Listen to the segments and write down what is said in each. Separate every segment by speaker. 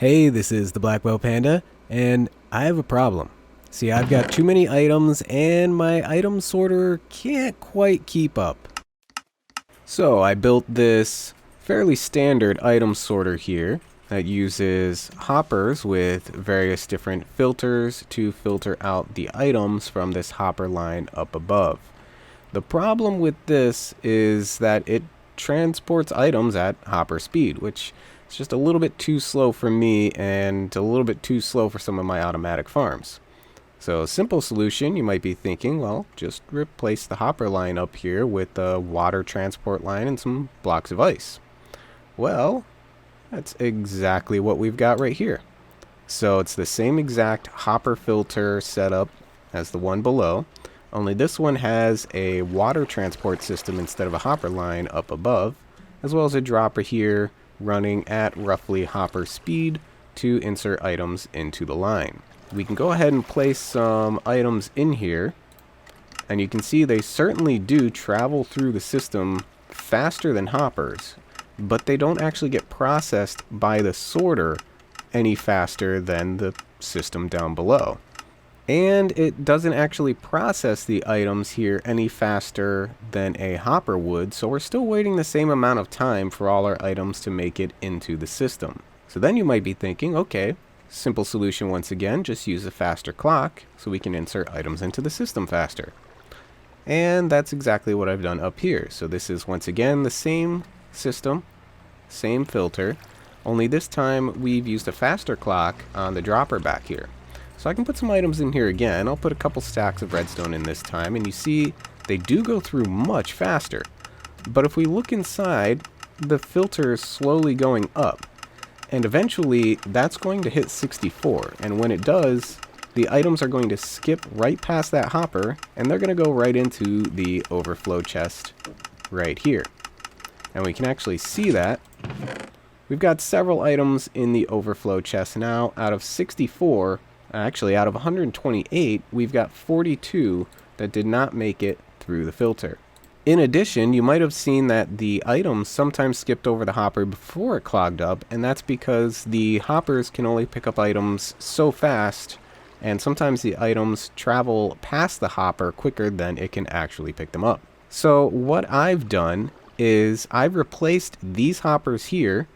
Speaker 1: Hey, this is the Blackwell Panda, and I have a problem. See, I've got too many items, and my item sorter can't quite keep up. So I built this fairly standard item sorter here that uses hoppers with various different filters to filter out the items from this hopper line up above. The problem with this is that it transports items at hopper speed, which is just a little bit too slow for me and a little bit too slow for some of my automatic farms. So a simple solution, you might be thinking, well, just replace the hopper line up here with a water transport line and some blocks of ice. Well, that's exactly what we've got right here. So it's the same exact hopper filter setup as the one below, only this one has a water transport system instead of a hopper line up above, as well as a dropper here running at roughly hopper speed to insert items into the line. We can go ahead and place some items in here, and you can see they certainly do travel through the system faster than hoppers, but they don't actually get processed by the sorter any faster than the system down below. And it doesn't actually process the items here any faster than a hopper would, so we're still waiting the same amount of time for all our items to make it into the system. So then you might be thinking, okay, simple solution once again, just use a faster clock so we can insert items into the system faster. And that's exactly what I've done up here. So this is once again the same system, same filter, only this time we've used a faster clock on the dropper back here. So I can put some items in here again. I'll put a couple stacks of redstone in this time, and you see they do go through much faster. But if we look inside, the filter is slowly going up. And eventually, that's going to hit 64. And when it does, the items are going to skip right past that hopper, and they're going to go right into the overflow chest right here. And we can actually see that. We've got several items in the overflow chest now. Out of 64, actually out of 128, we've got 42 that did not make it through the filter. In addition, you might have seen that the items sometimes skipped over the hopper before it clogged up, and that's because the hoppers can only pick up items so fast, and sometimes the items travel past the hopper quicker than it can actually pick them up. So what I've done is I've replaced these hoppers here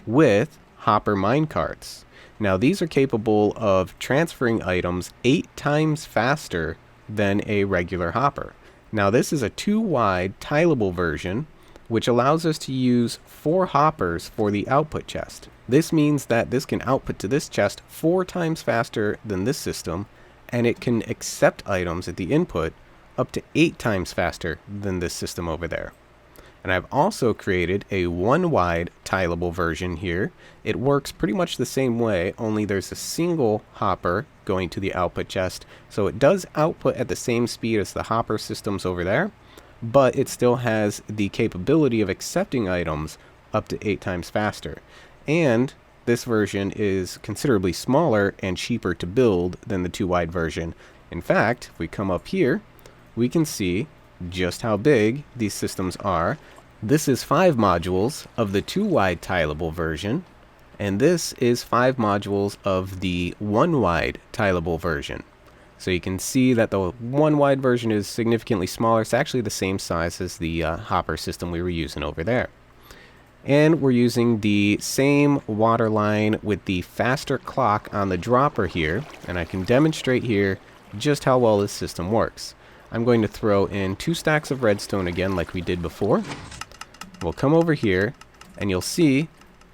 Speaker 1: with hopper minecarts. Now these are capable of transferring items 8 times faster than a regular hopper. Now this is a 2-wide tileable version, which allows us to use 4 hoppers for the output chest. This means that this can output to this chest 4 times faster than this system, and it can accept items at the input up to 8 times faster than this system over there. And I've also created a 1-wide tileable version here. It works pretty much the same way, only there's a single hopper going to the output chest. So it does output at the same speed as the hopper systems over there, but it still has the capability of accepting items up to 8 times faster. And this version is considerably smaller and cheaper to build than the 2-wide version. In fact, if we come up here, we can see just how big these systems are. This is 5 modules of the 2-wide tileable version, and this is 5 modules of the 1-wide tileable version. So you can see that the 1-wide version is significantly smaller. It's actually the same size as the hopper system we were using over there. And we're using the same water line with the faster clock on the dropper here, and I can demonstrate here just how well this system works. I'm going to throw in 2 stacks of redstone again like we did before. We'll come over here and you'll see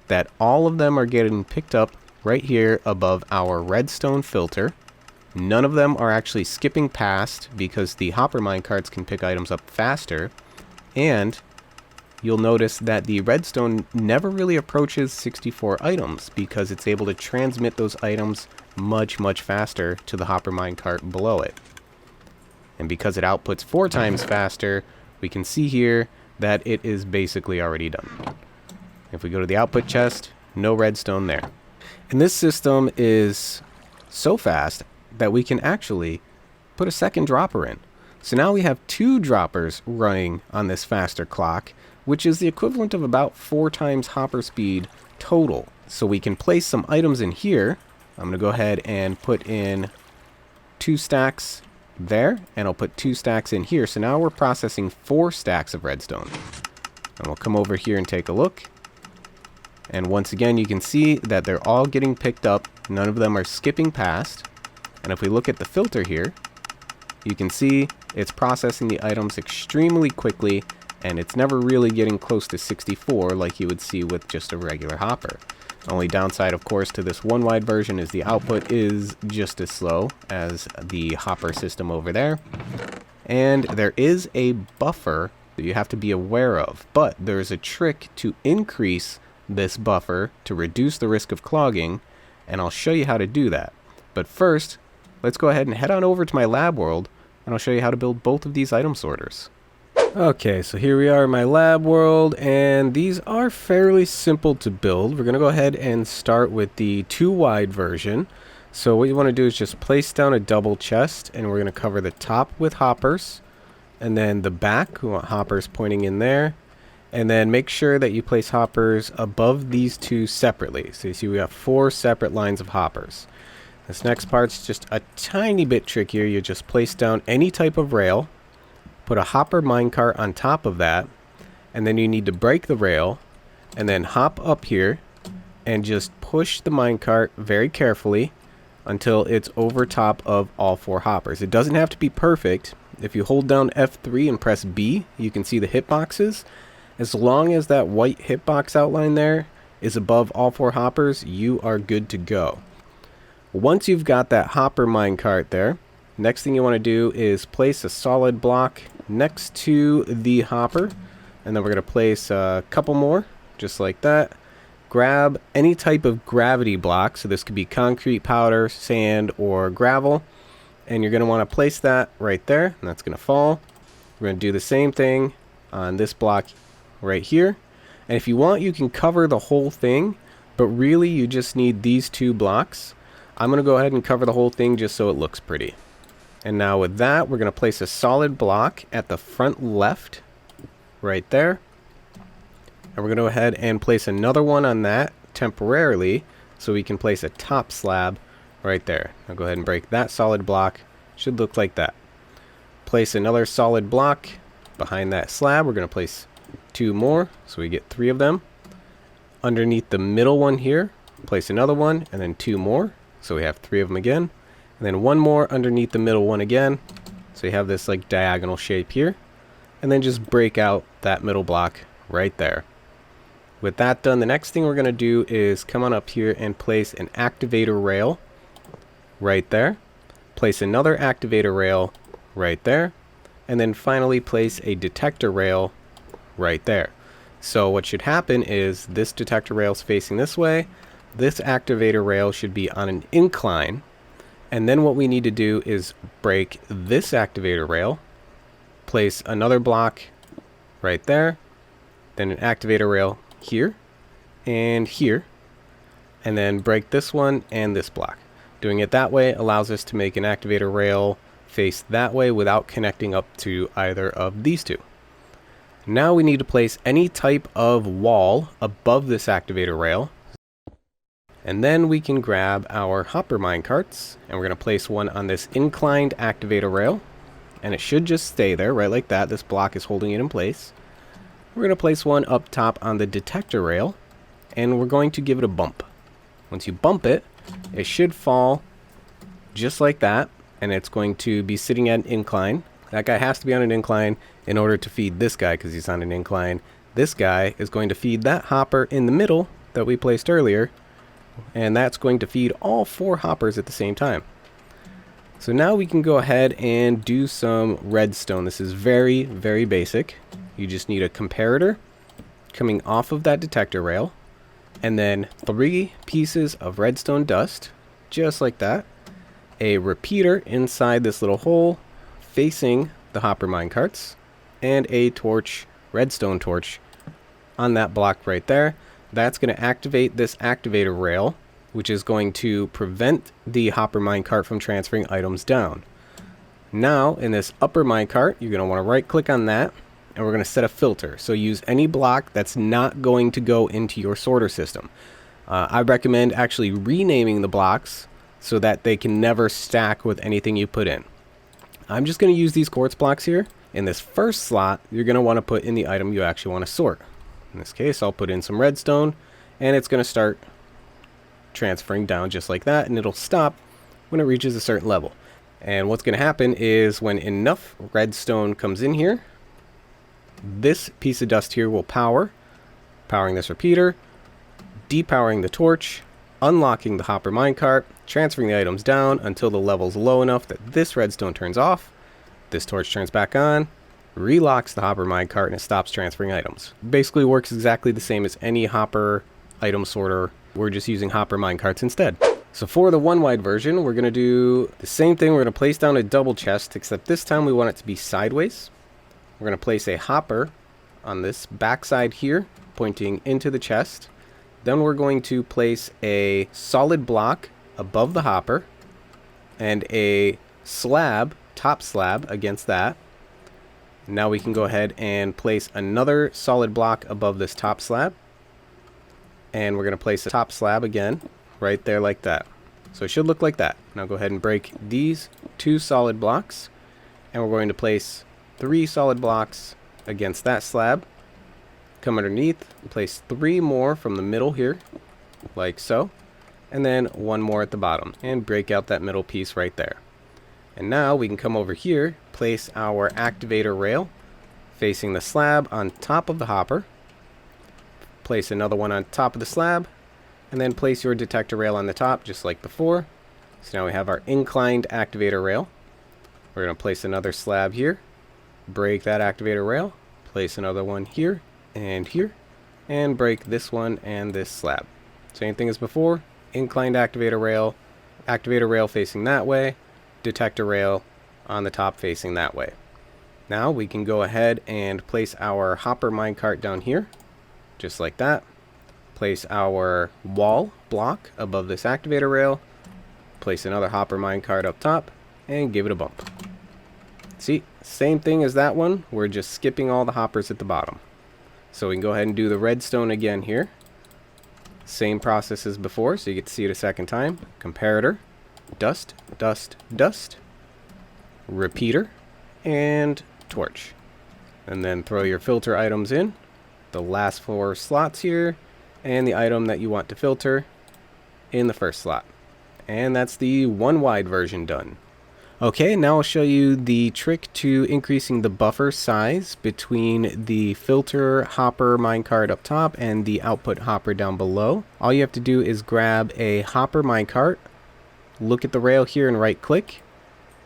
Speaker 1: that all of them are getting picked up right here above our redstone filter. None of them are actually skipping past because the hopper minecarts can pick items up faster. And you'll notice that the redstone never really approaches 64 items because it's able to transmit those items much faster to the hopper minecart below it. And because it outputs 4 times faster, we can see here that it is basically already done. If we go to the output chest, no redstone there. And this system is so fast that we can actually put a second dropper in. So now we have 2 droppers running on this faster clock, which is the equivalent of about 4 times hopper speed total. so we can place some items in here. I'm going to go ahead and put in 2 stacks there, and I'll put 2 stacks in here. So now we're processing 4 stacks of redstone. And we'll come over here and take a look. And once again, you can see that they're all getting picked up. None of them are skipping past. And if we look at the filter here, you can see it's processing the items extremely quickly, and it's never really getting close to 64 like you would see with just a regular hopper. Only downside, of course, to this one wide version is the output is just as slow as the hopper system over there. And there is a buffer that you have to be aware of, but there's a trick to increase this buffer to reduce the risk of clogging, and I'll show you how to do that. But first, let's go ahead and head on over to my lab world, and I'll show you how to build both of these item sorters. Okay, so here we are in my lab world, and these are fairly simple to build. We're going to go ahead and start with the 2 wide version. So what you want to do is just place down a double chest, and we're going to cover the top with hoppers, and then the back, we want hoppers pointing in there. And then make sure that you place hoppers above these 2 separately. So you see we have 4 separate lines of hoppers. This next part's just a tiny bit trickier. You just place down any type of rail, put a hopper minecart on top of that, and then you need to break the rail, and then hop up here, and just push the minecart very carefully until it's over top of all 4 hoppers. It doesn't have to be perfect. If you hold down F3 and press B, you can see the hitboxes. As long as that white hitbox outline there is above all 4 hoppers, you are good to go. Once you've got that hopper minecart there, next thing you want to do is place a solid block next to the hopper, and then we're going to place a couple more, just like that. Grab any type of gravity block, so this could be concrete, powder, sand, or gravel, and you're going to want to place that right there, and that's going to fall. We're going to do the same thing on this block right here, and if you want, you can cover the whole thing, but really you just need these 2 blocks. I'm going to go ahead and cover the whole thing just so it looks pretty. And now with that, we're going to place a solid block at the front left right there, and we're going to go ahead and place another one on that temporarily so we can place a top slab right there. I'll go ahead and break that solid block. Should look like that. Place another solid block behind that slab. We're going to place 2 more, so we get 3 of them. Underneath the middle one here, place another one, and then 2 more, so we have 3 of them again. And then 1 more underneath the middle one again, so you have this like diagonal shape here. And then just break out that middle block right there. With that done, the next thing we're going to do is come on up here and place an activator rail right there. Place another activator rail right there. And then finally place a detector rail right there. So what should happen is this detector rail is facing this way. This activator rail should be on an incline. And then what we need to do is break this activator rail, place another block right there, then an activator rail here and here, and then break this one and this block. Doing it that way allows us to make an activator rail face that way without connecting up to either of these 2. Now we need to place any type of wall above this activator rail. And then we can grab our hopper minecarts, and we're going to place one on this inclined activator rail. And it should just stay there, right like that. This block is holding it in place. We're going to place one up top on the detector rail, and we're going to give it a bump. Once you bump it, it should fall just like that, and it's going to be sitting at an incline. That guy has to be on an incline in order to feed this guy because he's on an incline. This guy is going to feed that hopper in the middle that we placed earlier, and that's going to feed all 4 hoppers at the same time. So now we can go ahead and do some redstone. This is very, very basic. You just need a comparator coming off of that detector rail, and then 3 pieces of redstone dust, just like that. A repeater inside this little hole facing the hopper minecarts, and a torch, redstone torch, on that block right there. That's going to activate this activator rail, which is going to prevent the hopper minecart from transferring items down. Now, in this upper minecart, you're going to want to right click on that, and we're going to set a filter. So use any block that's not going to go into your sorter system. I recommend actually renaming the blocks so that they can never stack with anything you put in. I'm just going to use these quartz blocks here. In this first slot, you're going to want to put in the item you actually want to sort. In this case, I'll put in some redstone, and it's going to start transferring down just like that, and it'll stop when it reaches a certain level. And what's going to happen is when enough redstone comes in here, this piece of dust here will powering this repeater, depowering the torch, unlocking the hopper minecart, transferring the items down until the level's low enough that this redstone turns off, this torch turns back on, relocks the hopper minecart, and it stops transferring items. Basically works exactly the same as any hopper item sorter. We're just using hopper minecarts instead. So for the one-wide version, we're going to do the same thing. We're going to place down a double chest, except this time we want it to be sideways. We're going to place a hopper on this backside here, pointing into the chest. Then we're going to place a solid block above the hopper and a slab, top slab, against that. Now we can go ahead and place another solid block above this top slab. And we're going to place a top slab again right there like that. So it should look like that. Now go ahead and break these 2 solid blocks. And we're going to place 3 solid blocks against that slab. Come underneath, place 3 more from the middle here, like so. And then 1 more at the bottom. And break out that middle piece right there. And now we can come over here, place our activator rail facing the slab on top of the hopper. Place another one on top of the slab. And then place your detector rail on the top, just like before. So now we have our inclined activator rail. We're going to place another slab here. Break that activator rail. Place another one here and here. And break this one and this slab. Same thing as before. Inclined activator rail facing that way. Detector rail on the top facing that way. Now we can go ahead and place our hopper minecart down here. Just like that. Place our wall block above this activator rail, place another hopper minecart up top, and give it a bump. See, same thing as that one, we're just skipping all the hoppers at the bottom. So we can go ahead and do the redstone again here. Same process as before, so you get to see it a second time. Comparator, dust, dust, dust, repeater, and torch. And then throw your filter items in, the last 4 slots here, and the item that you want to filter in the first slot. And that's the one-wide version done. Okay, now I'll show you the trick to increasing the buffer size between the filter hopper minecart up top and the output hopper down below. All you have to do is grab a hopper minecart, look at the rail here and right click,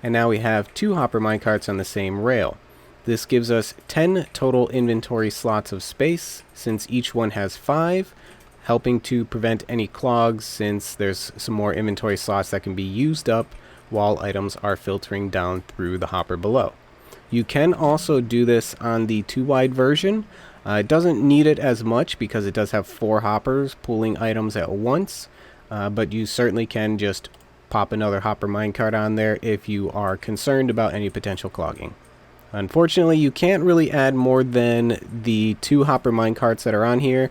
Speaker 1: and now we have 2 hopper minecarts on the same rail. This gives us 10 total inventory slots of space, since each one has 5, helping to prevent any clogs since there's some more inventory slots that can be used up while items are filtering down through the hopper below. You can also do this on the 2-wide version. It doesn't need it as much because it does have 4 hoppers pulling items at once, but you certainly can just pop another hopper minecart on there if you are concerned about any potential clogging. Unfortunately, you can't really add more than the 2 hopper minecarts that are on here,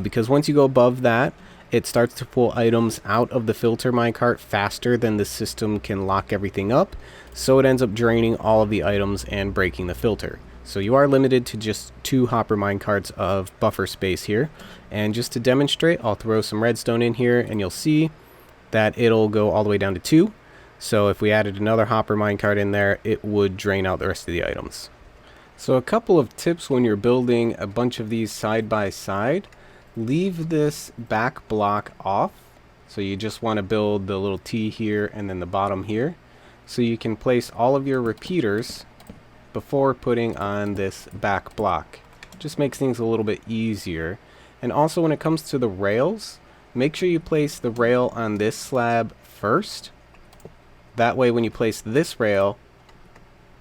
Speaker 1: because once you go above that, it starts to pull items out of the filter minecart faster than the system can lock everything up, so it ends up draining all of the items and breaking the filter. So you are limited to just 2 hopper minecarts of buffer space here. And just to demonstrate, I'll throw some redstone in here, and you'll see that it'll go all the way down to 2. So if we added another hopper minecart in there, it would drain out the rest of the items. So a couple of tips when you're building a bunch of these side by side. Leave this back block off. So you just want to build the little T here and then the bottom here. So you can place all of your repeaters before putting on this back block. Just makes things a little bit easier. And also when it comes to the rails, make sure you place the rail on this slab first. That way when you place this rail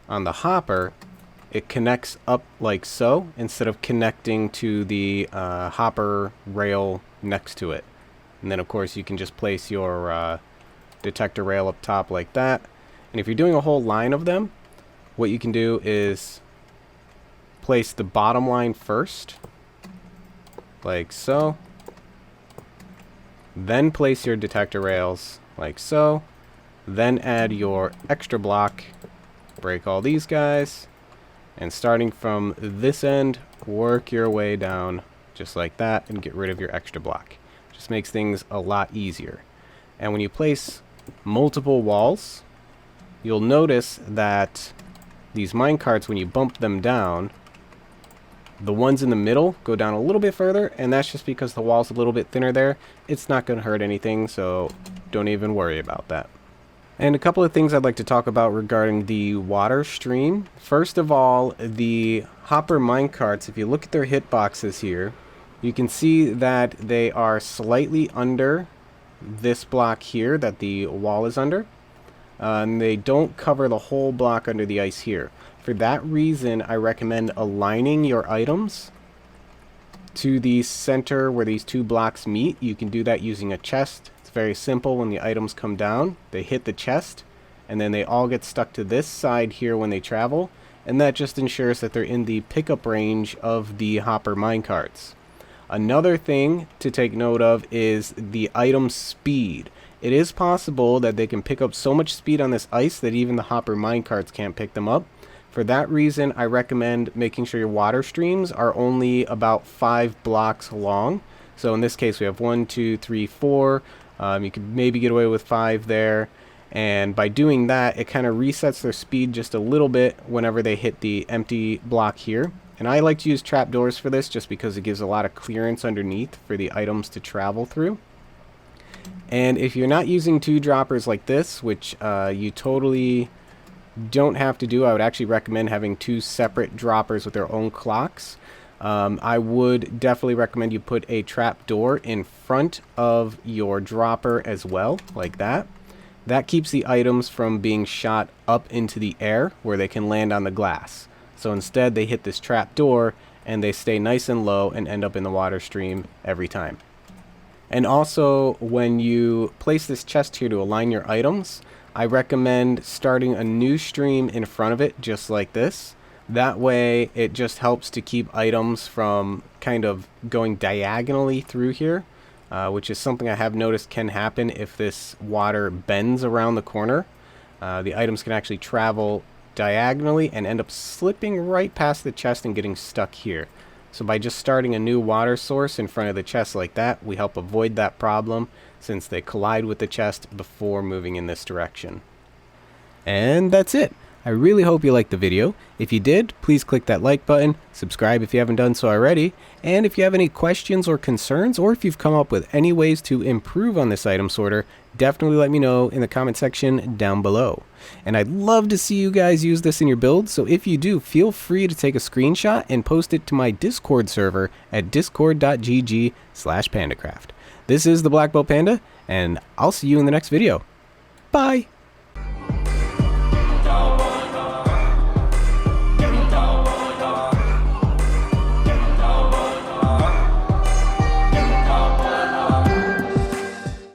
Speaker 1: on the hopper, it connects up like so instead of connecting to the hopper rail next to it. And then of course you can just place your detector rail up top like that. And if you're doing a whole line of them, what you can do is place the bottom line first, like so. then place your detector rails like so, then add your extra block, break all these guys, and starting from this end, work your way down just like that and get rid of your extra block. Just makes things a lot easier. And when you place multiple walls, you'll notice that these minecarts, when you bump them down, the ones in the middle go down a little bit further, and that's just because the wall's a little bit thinner there. It's not going to hurt anything, so don't even worry about that. And a couple of things I'd like to talk about regarding the water stream. First of all, the hopper minecarts, if you look at their hitboxes here, you can see that they are slightly under this block here that the wall is under. And they don't cover the whole block under the ice here. For that reason, I recommend aligning your items to the center where these two blocks meet. You can do that using a chest. It's very simple. When the items come down, they hit the chest, and then they all get stuck to this side here when they travel, and that just ensures that they're in the pickup range of the hopper minecarts. Another thing to take note of is the item speed. It is possible that they can pick up so much speed on this ice that even the hopper minecarts can't pick them up. For that reason, I recommend making sure your water streams are only about 5 blocks long. So in this case, we have 1, 2, 3, 4. You could maybe get away with 5 there. And by doing that, it kind of resets their speed just a little bit whenever they hit the empty block here. And I like to use trapdoors for this just because it gives a lot of clearance underneath for the items to travel through. And if you're not using 2 droppers like this, which you totally don't have to do, I would actually recommend having 2 separate droppers with their own clocks. I would definitely recommend you put a trap door in front of your dropper as well, like that. That keeps the items from being shot up into the air where they can land on the glass. So instead they hit this trap door and they stay nice and low and end up in the water stream every time. And also, when you place this chest here to align your items, I recommend starting a new stream in front of it, just like this. That way, it just helps to keep items from kind of going diagonally through here, which is something I have noticed can happen if this water bends around the corner. The items can actually travel diagonally and end up slipping right past the chest and getting stuck here. So by just starting a new water source in front of the chest like that, we help avoid that problem since they collide with the chest before moving in this direction. And that's it. I really hope you liked the video. If you did, please click that like button, subscribe if you haven't done so already, and if you have any questions or concerns, or if you've come up with any ways to improve on this item sorter, definitely let me know in the comment section down below. And I'd love to see you guys use this in your build, so if you do, feel free to take a screenshot and post it to my Discord server at discord.gg/pandacraft. This is the Black Belt Panda, and I'll see you in the next video. Bye!